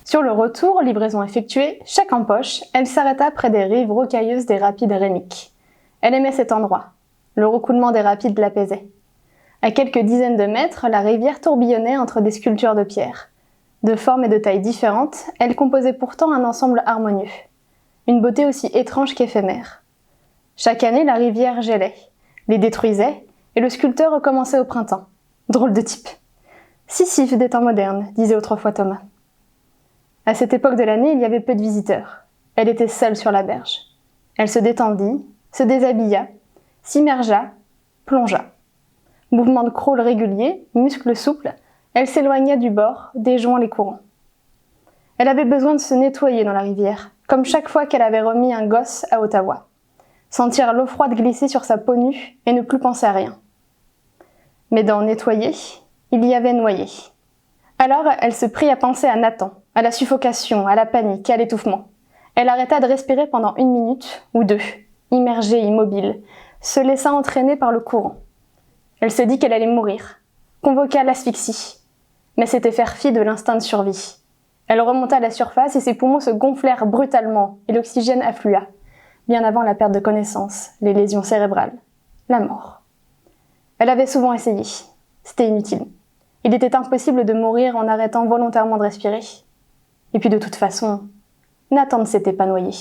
Sur le retour, livraison effectuée, chèque en poche, elle s'arrêta près des rives rocailleuses des rapides Rémiques. Elle aimait cet endroit. Le recoulement des rapides l'apaisait. À quelques dizaines de mètres, la rivière tourbillonnait entre des sculptures de pierre. De formes et de tailles différentes, elle composait pourtant un ensemble harmonieux. Une beauté aussi étrange qu'éphémère. Chaque année, la rivière gelait, les détruisait, et le sculpteur recommençait au printemps. Drôle de type. Sisyphe des temps modernes, disait autrefois Thomas. À cette époque de l'année, il y avait peu de visiteurs. Elle était seule sur la berge. Elle se détendit, se déshabilla, s'immergea, plongea. Mouvement de crawl régulier, muscles souples, elle s'éloigna du bord, déjouant les courants. Elle avait besoin de se nettoyer dans la rivière, comme chaque fois qu'elle avait remis un gosse à Ottawa. Sentir l'eau froide glisser sur sa peau nue et ne plus penser à rien. Mais dans nettoyer, il y avait noyer. Alors elle se prit à penser à Nathan, à la suffocation, à la panique, à l'étouffement. Elle arrêta de respirer pendant 1 minute ou 2, immergée, immobile, se laissa entraîner par le courant. Elle se dit qu'elle allait mourir, convoqua l'asphyxie. Mais c'était faire fi de l'instinct de survie. Elle remonta à la surface et ses poumons se gonflèrent brutalement et l'oxygène afflua, bien avant la perte de connaissance, les lésions cérébrales, la mort. Elle avait souvent essayé. C'était inutile. Il était impossible de mourir en arrêtant volontairement de respirer. Et puis de toute façon, Nathan ne s'était pas noyé.